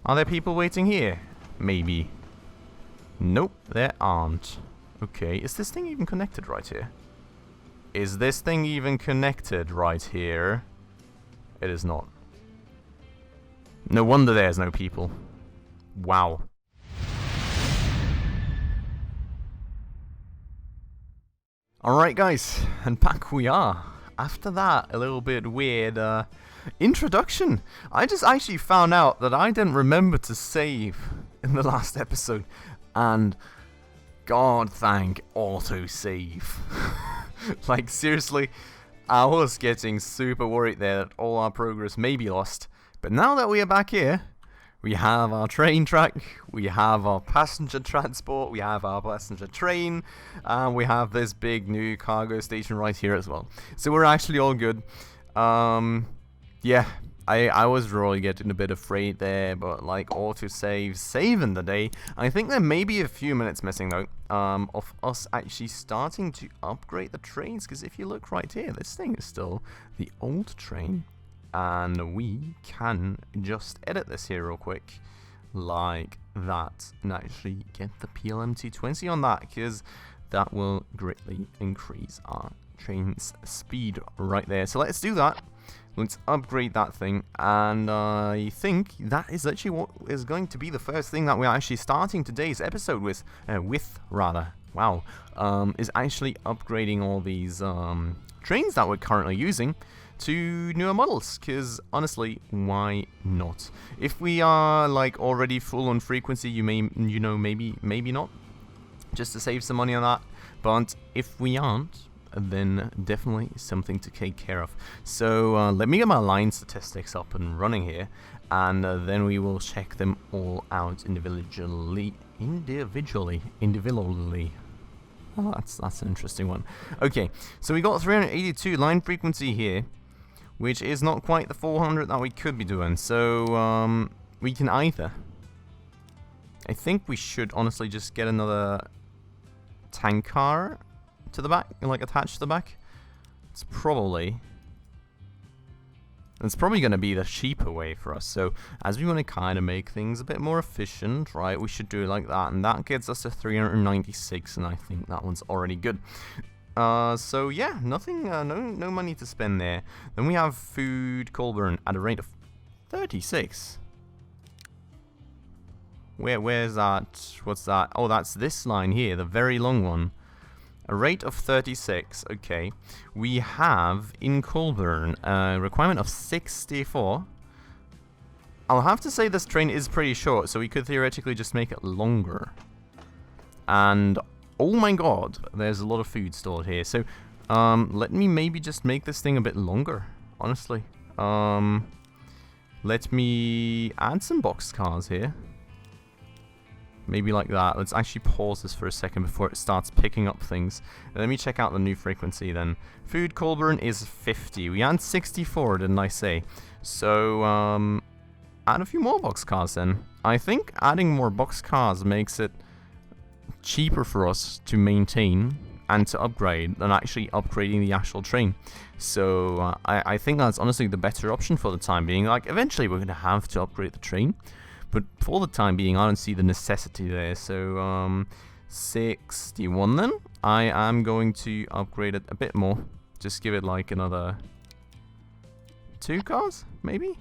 Are there people waiting here? Maybe. Nope, there aren't. Okay, is this thing even connected right here? Is this thing even connected right here? It is not. No wonder there's no people. Wow. Alright guys, and back we are. After that, a little bit weird introduction. I just actually found out that I didn't remember to save in the last episode. And God thank autosave. Like seriously, I was getting super worried there that all our progress may be lost. But now that we are back here, we have our train track, we have our passenger transport, we have our passenger train, and we have this big new cargo station right here as well. So we're actually all good. Yeah, I was really getting a bit afraid there, but like autosave, saving the day. I think there may be a few minutes missing though, of us actually starting to upgrade the trains, because if you look right here, this thing is still the old train. And we can just edit this here real quick, like that, and actually get the PLMT20 on that, because that will greatly increase our train's speed right there. So let's do that. Let's upgrade that thing, and I think that is actually what is going to be the first thing that we're actually starting today's episode with, wow, is actually upgrading all these trains that we're currently using to newer models, because honestly, why not? If we are like already full on frequency, maybe not, just to save some money on that. But if we aren't, then definitely something to take care of. So let me get my line statistics up and running here, and then we will check them all out individually. Oh, that's an interesting one. Okay, so we got 382 line frequency here, which is not quite the 400 that we could be doing. So we can either, I think we should honestly just get another tank car to the back, like attached to the back. It's probably going to be the cheaper way for us. So as we want to kind of make things a bit more efficient, right, we should do it like that, and that gets us to 396, and I think that one's already good. So yeah, nothing, no money to spend there. Then we have food coal burn at a rate of 36. Where's that? What's that? Oh, that's this line here, the very long one. A rate of 36, okay. We have in Colburn a requirement of 64. I'll have to say this train is pretty short, so we could theoretically just make it longer. And oh my god, there's a lot of food stored here. So let me maybe just make this thing a bit longer, honestly. Let me add some boxcars here. Maybe like that. Let's actually pause this for a second before it starts picking up things. Let me check out the new frequency then. Food Colburn is 50. We had 64, didn't I say? So, add a few more boxcars then. I think adding more boxcars makes it cheaper for us to maintain and to upgrade than actually upgrading the actual train. So, I think that's honestly the better option for the time being. Like, eventually we're going to have to upgrade the train. But for the time being, I don't see the necessity there. So, 61 then. I am going to upgrade it a bit more. Just give it like another 2 cars, maybe?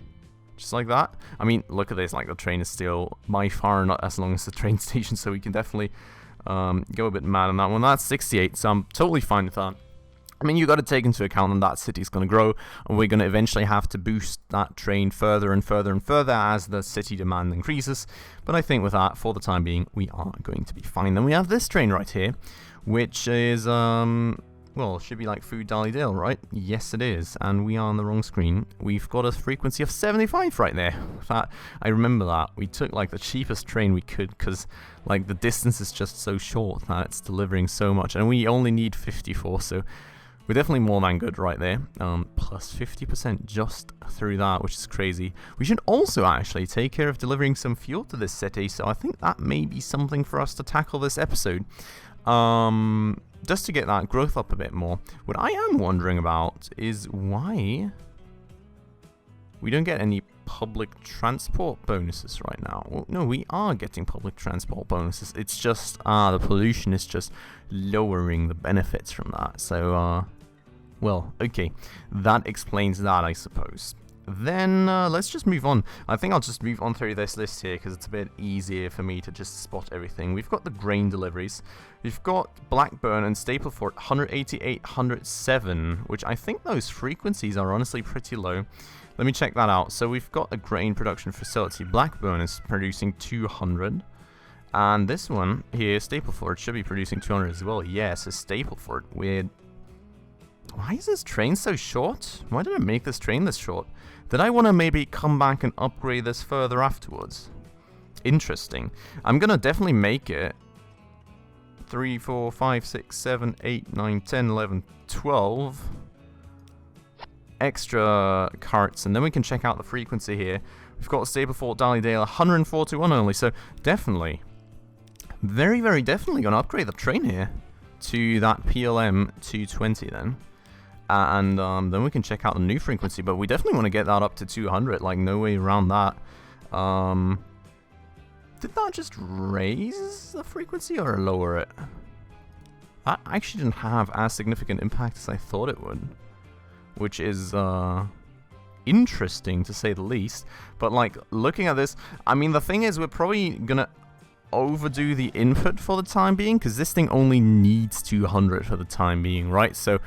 Just like that. I mean, look at this. Like, the train is still by far not as long as the train station. So we can definitely go a bit mad on that one. That's 68, so I'm totally fine with that. I mean, you got to take into account that city's going to grow, and we're going to eventually have to boost that train further and further and further as the city demand increases. But I think with that, for the time being, we are going to be fine. Then we have this train right here, which is, well, should be like Food Darley Dale, right? Yes, it is. And we are on the wrong screen. We've got a frequency of 75 right there. I remember that. We took like the cheapest train we could because like the distance is just so short that it's delivering so much. And we only need 54, so we're definitely more than good right there. Plus 50% just through that, which is crazy. We should also actually take care of delivering some fuel to this city, so I think that may be something for us to tackle this episode. Just to get that growth up a bit more. What I am wondering about is why we don't get any public transport bonuses right now. Well, no, we are getting public transport bonuses. It's just, the pollution is just lowering the benefits from that. So, well, okay. That explains that, I suppose. Then, let's just move on. I think I'll just move on through this list here, because it's a bit easier for me to just spot everything. We've got the grain deliveries. We've got Blackburn and Stapleford, 188, 107, which I think those frequencies are honestly pretty low. Let me check that out. So we've got a grain production facility. Blackburn is producing 200. And this one here, Stapleford, should be producing 200 as well. Yes, it's Stapleford. Weird. Why is this train so short? Why did I make this train this short? Did I want to maybe come back and upgrade this further afterwards? Interesting. I'm going to definitely make it 3, 4, 5, 6, 7, 8, 9, 10, 11, 12 extra carts, and then we can check out the frequency here. We've got Stapleford, Darley Dale, 141 only, so definitely, very, very definitely going to upgrade the train here to that PLM 220 then. And then we can check out the new frequency, but we definitely want to get that up to 200, like no way around that. Did that just raise the frequency or lower it? That actually didn't have as significant impact as I thought it would, which is interesting to say the least. But like, looking at this, I mean, the thing is, we're probably gonna overdo the input for the time being, because this thing only needs 200 for the time being, right? So,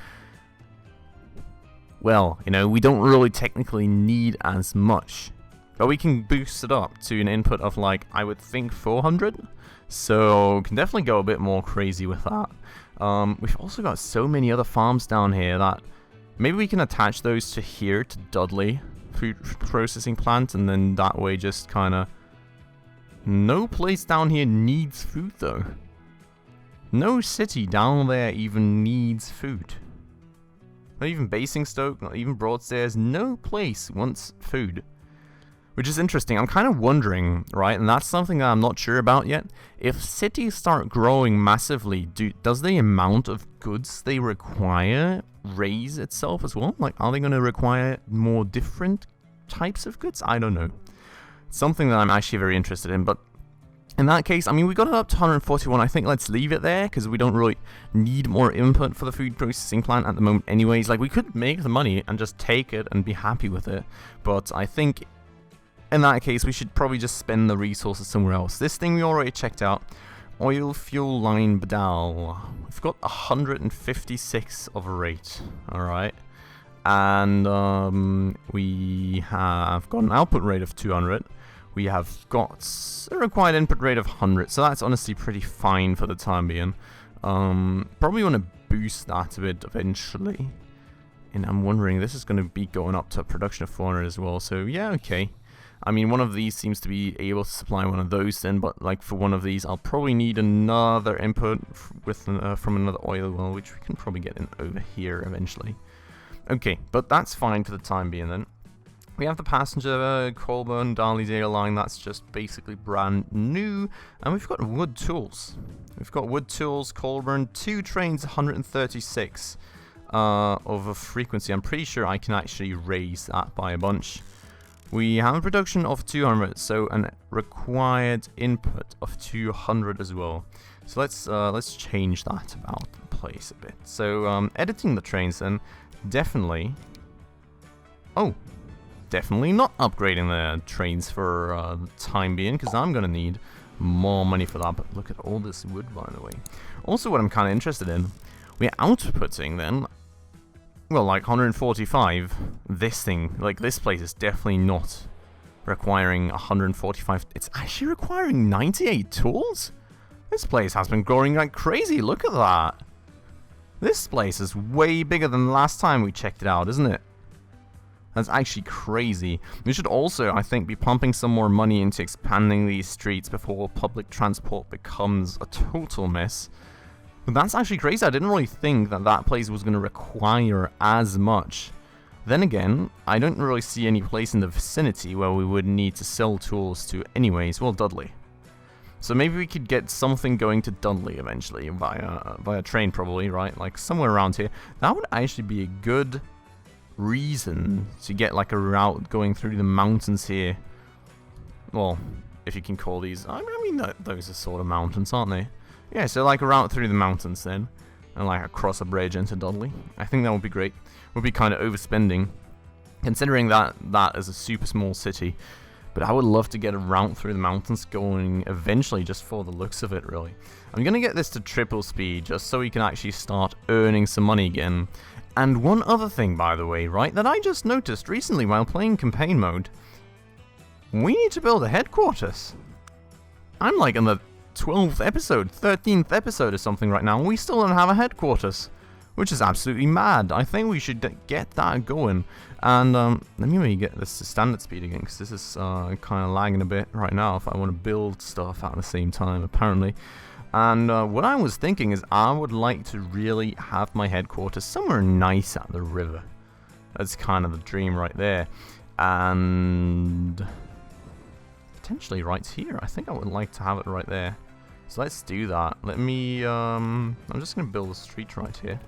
well, you know, we don't really technically need as much, but we can boost it up to an input of, like, I would think 400, so can definitely go a bit more crazy with that. We've also got so many other farms down here that maybe we can attach those to here, to Dudley food processing plant, and then that way just kind of... No place down here needs food, though. No city down there even needs food. Not even Basingstoke, not even Broadstairs, no place wants food. Which is interesting. I'm kind of wondering, right, and that's something that I'm not sure about yet. If cities start growing massively, does the amount of goods they require raise itself as well? Like, are they going to require more different types of goods? I don't know. Something that I'm actually very interested in, but in that case, I mean, we got it up to 141. I think let's leave it there, because we don't really need more input for the food processing plant at the moment anyways. Like, we could make the money and just take it and be happy with it, but I think in that case, we should probably just spend the resources somewhere else. This thing we already checked out. Oil fuel line Badal. We've got 156 of a rate. Alright. And we have got an output rate of 200. We have got a required input rate of 100. So that's honestly pretty fine for the time being. Probably want to boost that a bit eventually. And I'm wondering, this is going to be going up to a production of 400 as well. So yeah, okay. I mean, one of these seems to be able to supply one of those then, but like for one of these, I'll probably need another input with from another oil well, which we can probably get in over here eventually. Okay, but that's fine for the time being then. We have the passenger Colburn Darley Dale line, that's just basically brand new. And we've got wood tools. We've got wood tools, Colburn, 2 trains, 136 of a frequency. I'm pretty sure I can actually raise that by a bunch. We have a production of 200, so a required input of 200 as well. So let's change that about the place a bit. So editing the trains then, definitely. Oh, definitely not upgrading the trains for the time being, because I'm gonna need more money for that. But look at all this wood, by the way. Also, what I'm kind of interested in, we're outputting then. Well, like 145, this thing, like this place is definitely not requiring 145. It's actually requiring 98 tools? This place has been growing like crazy, look at that. This place is way bigger than the last time we checked it out, isn't it? That's actually crazy. We should also, I think, be pumping some more money into expanding these streets before public transport becomes a total mess. But that's actually crazy. I didn't really think that that place was going to require as much. Then again, I don't really see any place in the vicinity where we would need to sell tools to anyways. Well, Dudley. So maybe we could get something going to Dudley eventually via train probably, right? Like somewhere around here. That would actually be a good reason to get like a route going through the mountains here. Well, if you can call these, I mean those are sort of mountains, aren't they? Yeah, so like a route through the mountains then, and like across a bridge into Dudley. I think that would be great. Would be kind of overspending, considering that is a super small city. But I would love to get a route through the mountains going eventually, just for the looks of it, really. I'm gonna get this to triple speed just so we can actually start earning some money again. And one other thing, by the way, right, that I just noticed recently while playing campaign mode, we need to build a headquarters. I'm like in the 12th episode, 13th episode or something right now, and we still don't have a headquarters, which is absolutely mad. I think we should get that going. And let me maybe get this to standard speed again, because this is kind of lagging a bit right now if I want to build stuff at the same time, apparently. And what I was thinking is I would like to really have my headquarters somewhere nice at the river. That's kind of the dream right there. And potentially right here. I think I would like to have it right there. So let's do that. Let me, I'm just going to build a street right here.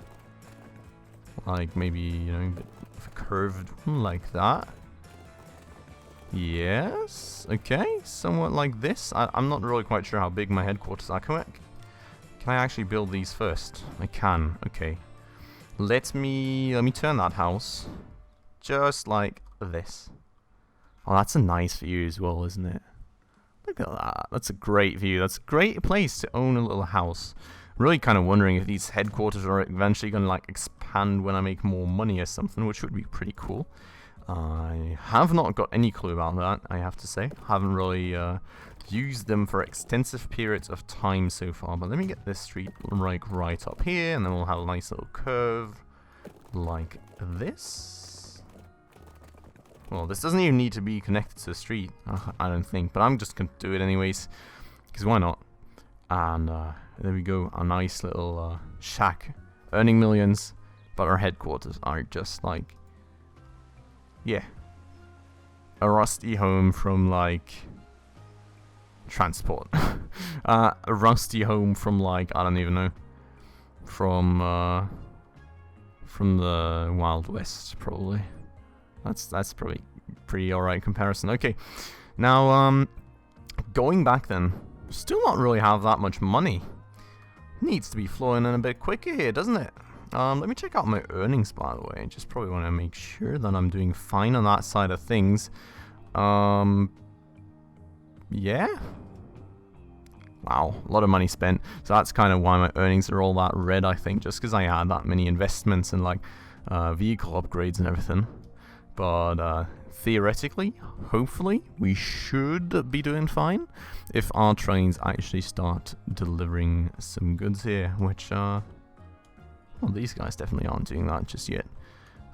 Like maybe, you know, a bit of a curved one like that. Yes. Okay. Somewhat like this. I'm not really quite sure how big my headquarters are. Can I actually build these first? I can. Okay. Let me turn that house just like this. Oh, that's a nice view as well, isn't it? Look at that. That's a great view. That's a great place to own a little house. I'm really kind of wondering if these headquarters are eventually going to like expand when I make more money or something, which would be pretty cool. I have not got any clue about that, I have to say. Haven't really used them for extensive periods of time so far. But let me get this street like right up here, and then we'll have a nice little curve like this. Well, this doesn't even need to be connected to the street, I don't think. But I'm just going to do it anyways, because why not? And there we go, a nice little shack, earning millions. But our headquarters are just like, yeah, a rusty home from like transport. A rusty home from like, I don't even know, from the Wild West probably. That's probably pretty alright comparison. Okay, now going back then, still not really have that much money. Needs to be flowing in a bit quicker here, doesn't it? Let me check out my earnings, by the way. Just probably want to make sure that I'm doing fine on that side of things. Yeah. Wow, a lot of money spent. So that's kind of why my earnings are all that red, I think, just because I had that many investments and like vehicle upgrades and everything. But theoretically, hopefully, we should be doing fine if our trains actually start delivering some goods here, which, well, these guys definitely aren't doing that just yet.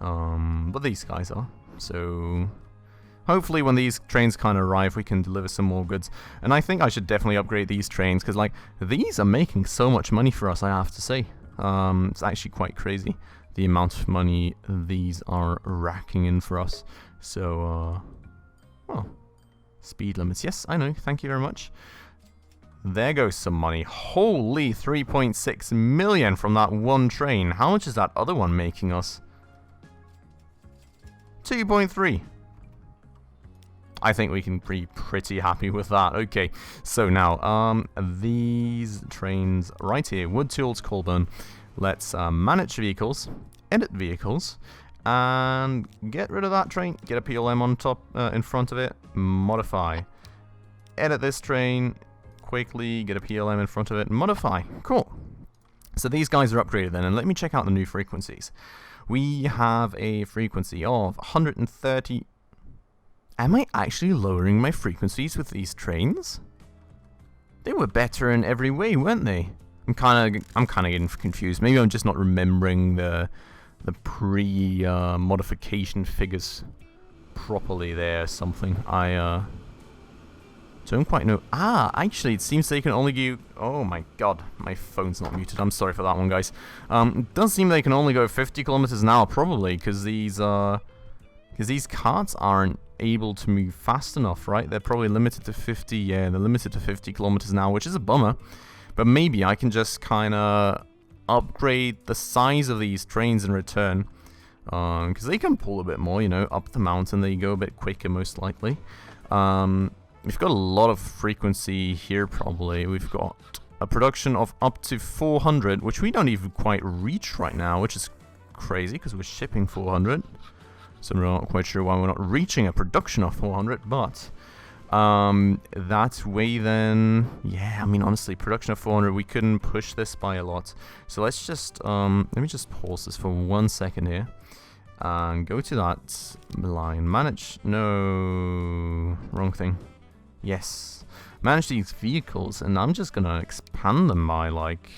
But these guys are. So hopefully when these trains kind of arrive, we can deliver some more goods. And I think I should definitely upgrade these trains, because like these are making so much money for us, I have to say. It's actually quite crazy, the amount of money these are racking in for us. So, well, speed limits. Yes, I know. Thank you very much. There goes some money. Holy 3.6 million from that one train. How much is that other one making us? 2.3. I think we can be pretty happy with that. Okay, so now, these trains right here, Wood Tools, Colburn. Let's manage vehicles, edit vehicles, and get rid of that train. Get a PLM on top, in front of it. Modify. Edit this train. Quickly get a PLM in front of it. Modify. Cool. So these guys are upgraded then, and let me check out the new frequencies. We have a frequency of 130. Am I actually lowering my frequencies with these trains? They were better in every way, weren't they? I'm kind of getting confused. Maybe I'm just not remembering the pre-modification figures properly there or something. I don't quite know. Ah, actually, it seems they can only go... Oh my god, my phone's not muted. I'm sorry for that one, guys. It does seem they can only go 50 kilometers an hour, probably, because these carts aren't able to move fast enough, right? They're probably limited to 50. Yeah, they're limited to 50 kilometers an hour, which is a bummer. But maybe I can just kind of upgrade the size of these trains in return. Because they can pull a bit more, you know, up the mountain. They go a bit quicker, most likely. We've got a lot of frequency here, probably. We've got a production of up to 400, which we don't even quite reach right now, which is crazy, because we're shipping 400. So I'm not quite sure why we're not reaching a production of 400, but that way then, yeah, I mean, honestly, production of 400, we couldn't push this by a lot. So let's just, let me just pause this for 1 second here. And go to that line. Manage, no, wrong thing. Yes. Manage these vehicles, and I'm just gonna expand them by, like,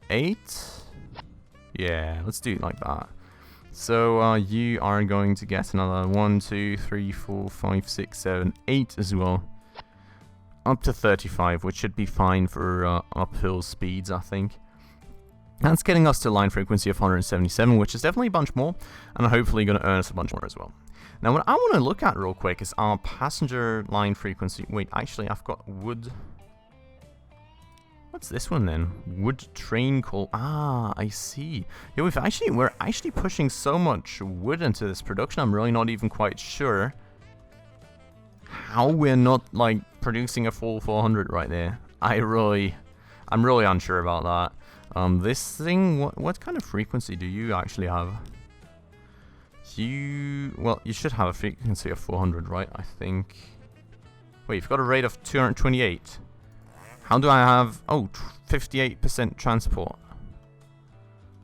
8? Yeah, let's do it like that. So you are going to get another 1, 2, 3, 4, 5, 6, 7, 8 as well. Up to 35, which should be fine for uphill speeds, I think. That's getting us to line frequency of 177, which is definitely a bunch more, and hopefully going to earn us a bunch more as well. Now, what I want to look at real quick is our passenger line frequency. Wait, actually, I've got wood. What's this one then? Wood train call. Ah, I see. Yeah, we're actually pushing so much wood into this production. I'm really not even quite sure how we're not like producing a full 400 right there. I'm really unsure about that. This thing, what kind of frequency do you actually have? Well, you should have a frequency of 400, right? I think. Wait, you've got a rate of 228. How do I have... Oh, 58% transport.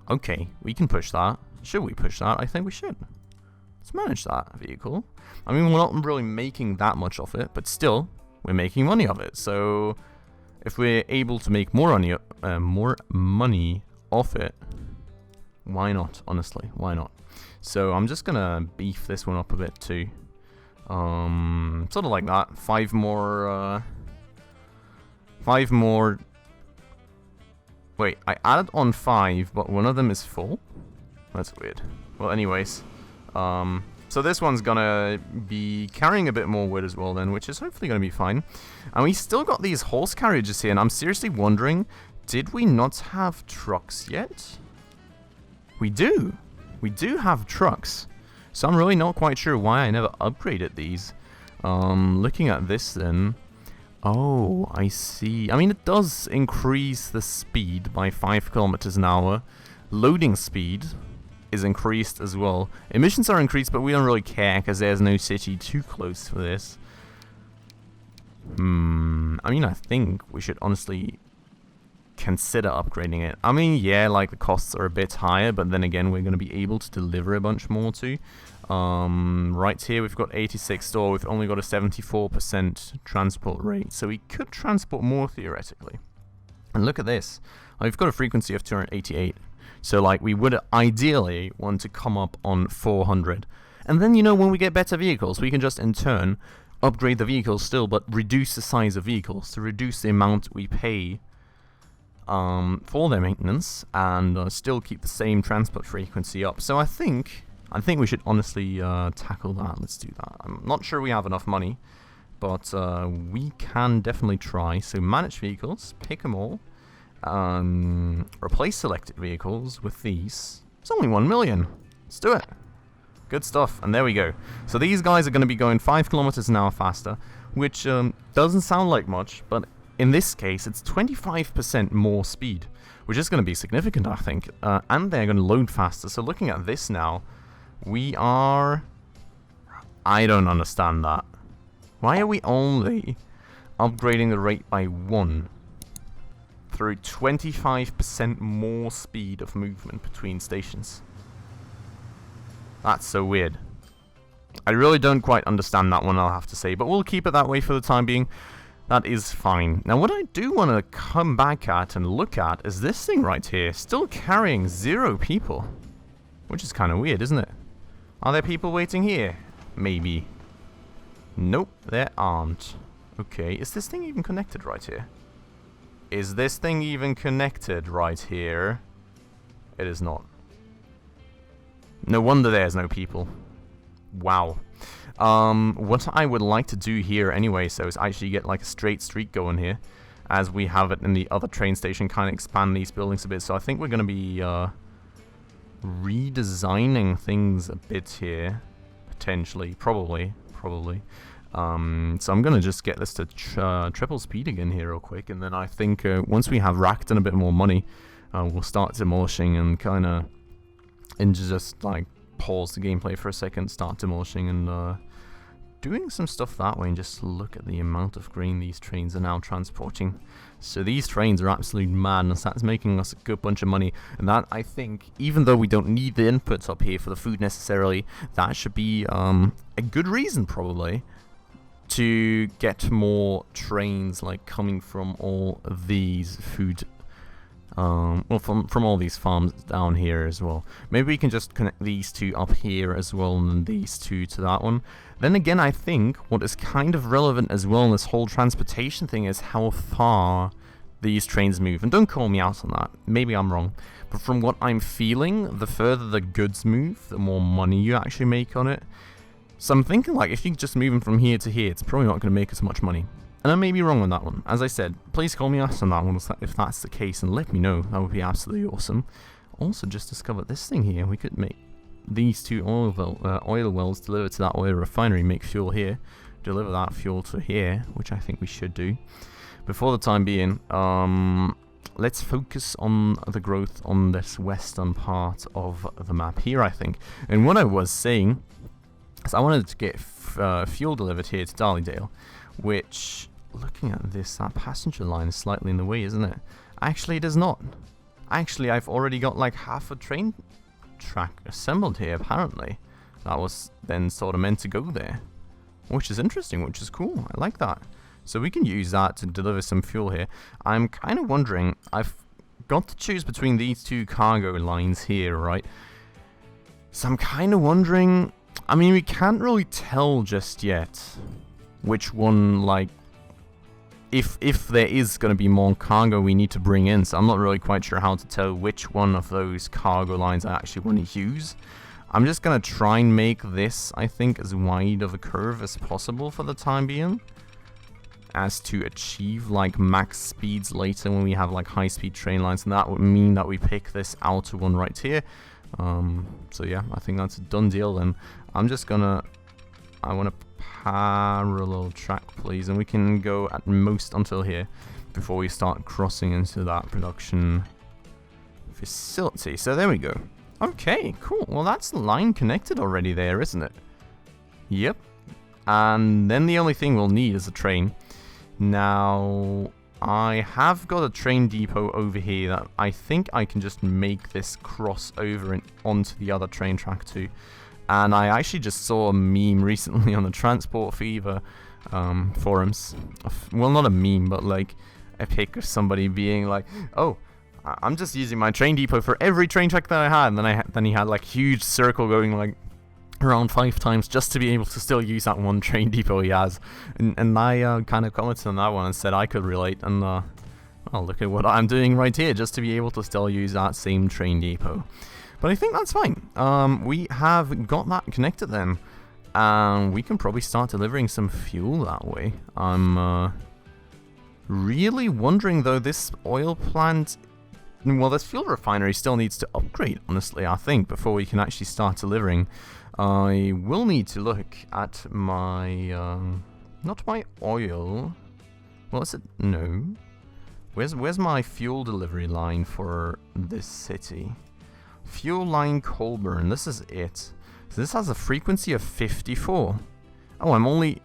Okay, we can push that. Should we push that? I think we should. Let's manage that vehicle. I mean, we're not really making that much of it, but still, we're making money of it. So, if we're able to make more money off it, why not? Honestly, why not? So, I'm just gonna beef this one up a bit too. Sort of like that. 5 more... 5 more... Wait, I added on 5, but one of them is full? That's weird. Well, anyways. So this one's gonna be carrying a bit more wood as well then, which is hopefully gonna be fine. And we still got these horse carriages here, and I'm seriously wondering, did we not have trucks yet? We do! We do have trucks. So I'm really not quite sure why I never upgraded these. Looking at this then... Oh, I see. I mean, it does increase the speed by 5 kilometers an hour. Loading speed is increased as well. Emissions are increased, but we don't really care because there's no city too close for this. I mean, I think we should honestly consider upgrading it. I mean, yeah, like the costs are a bit higher, but then again, we're going to be able to deliver a bunch more too. Right here we've got 86 store, we've only got a 74% transport rate, so we could transport more theoretically. And look at this, we've got a frequency of 288, so like we would ideally want to come up on 400. And then, you know, when we get better vehicles, we can just in turn upgrade the vehicles still, but reduce the size of vehicles to reduce the amount we pay for their maintenance, and still keep the same transport frequency up. So I think we should honestly tackle that. Let's do that. I'm not sure we have enough money, but we can definitely try. So manage vehicles, pick them all, replace selected vehicles with these. It's only 1 million. Let's do it. Good stuff. And there we go. So these guys are going to be going 5 kilometers an hour faster, which doesn't sound like much, but in this case, it's 25% more speed, which is going to be significant, I think. And they're going to load faster. So looking at this now, we are... I don't understand that. Why are we only upgrading the rate by 1 through 25% more speed of movement between stations? That's so weird. I really don't quite understand that one, I'll have to say, but we'll keep it that way for the time being. That is fine. Now, what I do want to come back at and look at is this thing right here, still carrying 0 people, which is kind of weird, isn't it? Are there people waiting here? Maybe. Nope, there aren't. Okay, is this thing even connected right here? Is this thing even connected right here? It is not. No wonder there's no people. Wow. What I would like to do here anyway, so is actually get like a straight street going here, as we have it in the other train station, kind of expand these buildings a bit. So I think we're going to be redesigning things a bit here, potentially, probably. So I'm gonna just get this to triple speed again here real quick, and then I think once we have racked in a bit more money, we'll start demolishing and just like pause the gameplay for a second, start demolishing and doing some stuff that way, and just look at the amount of grain these trains are now transporting. So these trains are absolute madness. That's making us a good bunch of money, and that, I think, even though we don't need the inputs up here for the food necessarily, that should be a good reason probably to get more trains like coming from all of these food well, from all these farms down here as well. Maybe we can just connect these two up here as well, and then these two to that one. Then again, I think what is kind of relevant as well in this whole transportation thing is how far these trains move. And don't call me out on that, maybe I'm wrong, but from what I'm feeling, the further the goods move, the more money you actually make on it. So I'm thinking, like, if you just move them from here to here, it's probably not going to make as much money. And I may be wrong on that one. As I said, please call me out on that one if that's the case, and let me know. That would be absolutely awesome. Also, just discovered this thing here. We could make these two oil wells deliver to that oil refinery, make fuel here, deliver that fuel to here, which I think we should do. But for the time being, let's focus on the growth on this western part of the map here, I think. And what I was saying is I wanted to get fuel delivered here to Darley Dale, which, looking at this, that passenger line is slightly in the way, isn't it? Actually, it is not. Actually, I've already got like half a train track assembled here, apparently. That was then sort of meant to go there, which is interesting, which is cool. I like that. So we can use that to deliver some fuel here. I'm kind of wondering, I've got to choose between these two cargo lines here, right? So I'm kind of wondering, I mean, we can't really tell just yet which one, like, if there is going to be more cargo we need to bring in. So I'm not really quite sure how to tell which one of those cargo lines I actually want to use. I'm just going to try and make this, I think, as wide of a curve as possible for the time being, as to achieve like max speeds later when we have like high-speed train lines, and that would mean that we pick this outer one right here. So yeah, I think that's a done deal then. I'm just gonna, I want a parallel track, please, and we can go at most until here before we start crossing into that production facility. So there we go. Okay, cool. Well, that's the line connected already there, isn't it? Yep. And then the only thing we'll need is a train. Now, I have got a train depot over here that I think I can just make this cross over and onto the other train track too. And I actually just saw a meme recently on the Transport Fever forums. Well, not a meme, but like a pic of somebody being like, oh, I'm just using my train depot for every train track that I had. And then he had like a huge circle going like around 5 times just to be able to still use that one train depot he has. And I kind of commented on that one and said I could relate. And well, look at what I'm doing right here just to be able to still use that same train depot. But I think that's fine. We have got that connected then. And we can probably start delivering some fuel that way. I'm really wondering though, this oil plant, well, this fuel refinery still needs to upgrade, honestly, I think, before we can actually start delivering. I will need to look at my, not my oil. Well, is it? No. Where's my fuel delivery line for this city? Fuel line Colburn, this is it. So this has a frequency of 54. Oh, I'm only...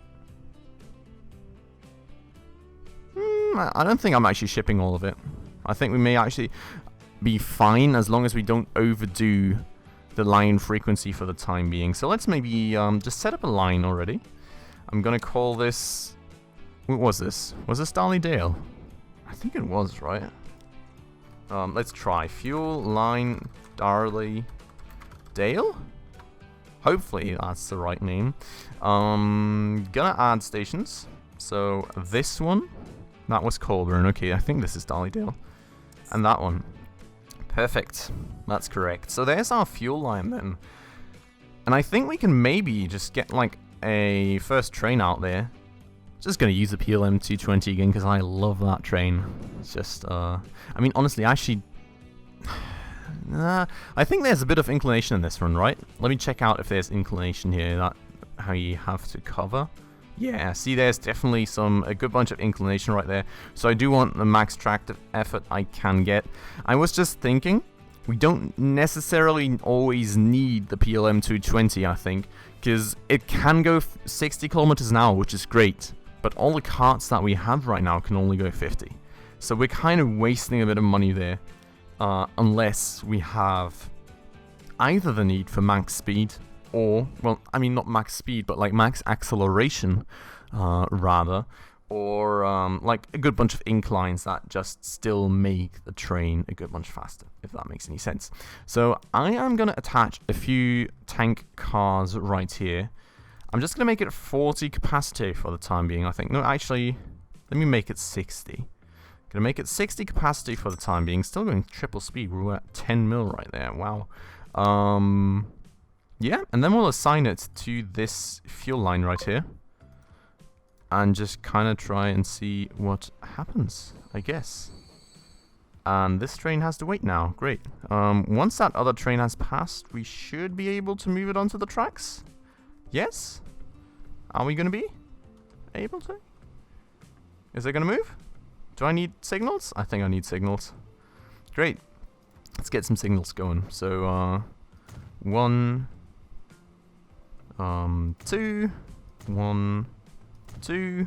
I don't think I'm actually shipping all of it. I think we may actually be fine as long as we don't overdo the line frequency for the time being. So let's maybe just set up a line already. I'm gonna call this... What was this? Was this Darley Dale? I think it was, right? Let's try. Fuel line Darley Dale? Hopefully that's the right name. Gonna add stations. So this one, that was Colburn. Okay, I think this is Darley Dale. And that one. Perfect. That's correct. So there's our fuel line then. And I think we can maybe just get like a first train out there. Just gonna use the PLM 220 again because I love that train. It's just, I mean, honestly, actually, I think there's a bit of inclination in this one, right? Let me check out if there's inclination here, that how you have to cover. Yeah, see, there's definitely a good bunch of inclination right there. So I do want the max tractive effort I can get. I was just thinking, we don't necessarily always need the PLM 220, I think, because it can go 60 kilometers an hour, which is great. But all the carts that we have right now can only go 50. So we're kind of wasting a bit of money there, unless we have either the need for max speed, or, well, I mean not max speed, but like max acceleration, rather, or like a good bunch of inclines that just still make the train a good bunch faster, if that makes any sense. So I am going to attach a few tank cars right here. I'm just going to make it 40 capacity for the time being, I think. No, actually, let me make it 60. Going to make it 60 capacity for the time being. Still going triple speed. We're at 10 mil right there. Wow. Yeah, and then we'll assign it to this fuel line right here. And just kind of try and see what happens, I guess. And this train has to wait now. Great. Once that other train has passed, we should be able to move it onto the tracks. Yes? Are we going to be able to? Is it going to move? Do I need signals? I think I need signals. Great. Let's get some signals going. So, 1... 2, 1, 2.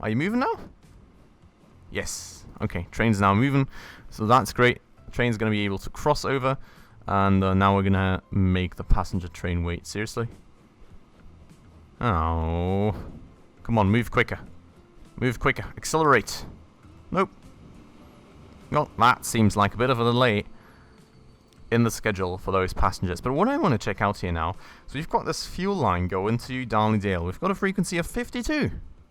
Are you moving now? Yes. Okay, train's now moving. So that's great. Train's going to be able to cross over. And now we're going to make the passenger train wait. Seriously? Oh. Come on, move quicker. Move quicker. Accelerate. Nope. Well, that seems like a bit of a delay in the schedule for those passengers. But what I want to check out here now, so we've got this fuel line going to Darley Dale. We've got a frequency of 52.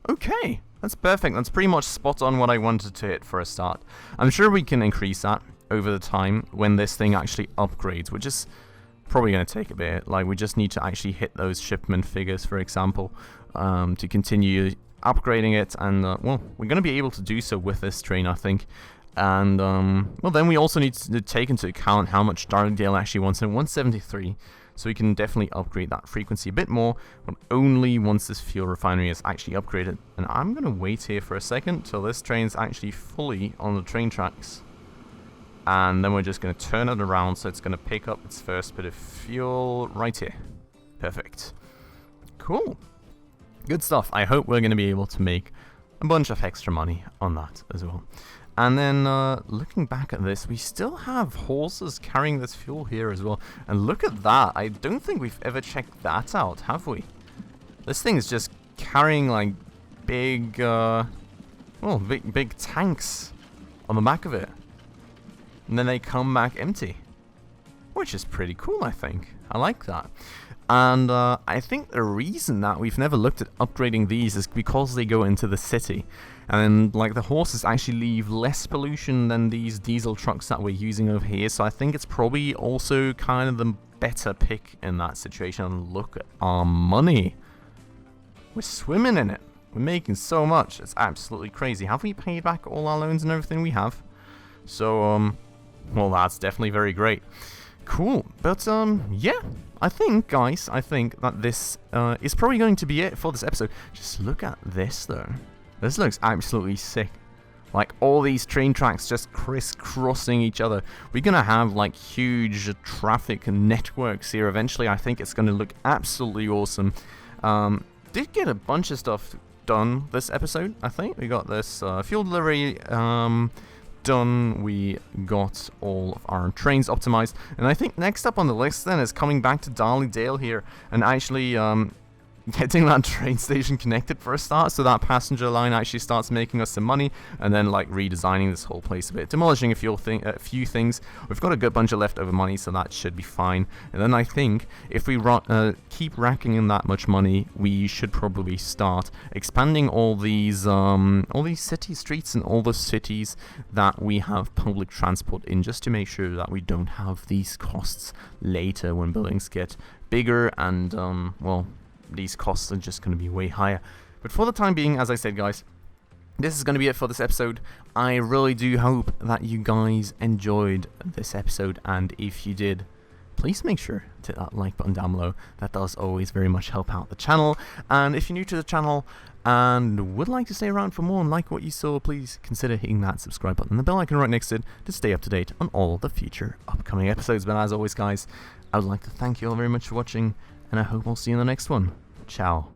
Okay, that's perfect. That's pretty much spot on what I wanted to hit for a start. I'm sure we can increase that over the time when this thing actually upgrades, which is probably going to take a bit. Like, we just need to actually hit those shipment figures, for example, to continue upgrading it. And, well, we're going to be able to do so with this train, I think. And, well, then we also need to take into account how much Darley Dale actually wants in 173. So we can definitely upgrade that frequency a bit more, but only once this fuel refinery is actually upgraded. And I'm going to wait here for a second till this train's actually fully on the train tracks. And then we're just going to turn it around so it's going to pick up its first bit of fuel right here. Perfect. Cool. Good stuff. I hope we're going to be able to make a bunch of extra money on that as well. And then, looking back at this, we still have horses carrying this fuel here as well. And look at that. I don't think we've ever checked that out, have we? This thing is just carrying, like, big, big tanks on the back of it. And then they come back empty. Which is pretty cool, I think. I like that. And I think the reason that we've never looked at upgrading these is because they go into the city. And like the horses actually leave less pollution than these diesel trucks that we're using over here. So I think it's probably also kind of the better pick in that situation. And look at our money. We're swimming in it. We're making so much. It's absolutely crazy. Have we paid back all our loans and everything we have? So, well, that's definitely very great. Cool. But, yeah. I think, guys, that this is probably going to be it for this episode. Just look at this, though. This looks absolutely sick. Like, all these train tracks just crisscrossing each other. We're going to have, like, huge traffic networks here eventually. I think it's going to look absolutely awesome. Did get a bunch of stuff done this episode, I think. We got this fuel delivery done. We got all of our trains optimized. And I think next up on the list then is coming back to Darley Dale here and actually getting that train station connected for a start, so that passenger line actually starts making us some money, and then like redesigning this whole place a bit, demolishing a few things. We've got a good bunch of leftover money, so that should be fine. And then I think if we keep racking in that much money, we should probably start expanding all these city streets and all the cities that we have public transport in, just to make sure that we don't have these costs later when buildings get bigger and well, these costs are just going to be way higher. But for the time being, as I said, guys, this is going to be it for this episode. I really do hope that you guys enjoyed this episode, and if you did, please make sure to hit that like button down below. That does always very much help out the channel. And if you're new to the channel and would like to stay around for more and like what you saw, please consider hitting that subscribe button and the bell icon right next to it to stay up to date on all the future upcoming episodes. But as always, guys, I would like to thank you all very much for watching, and I hope I'll see you in the next one. Ciao.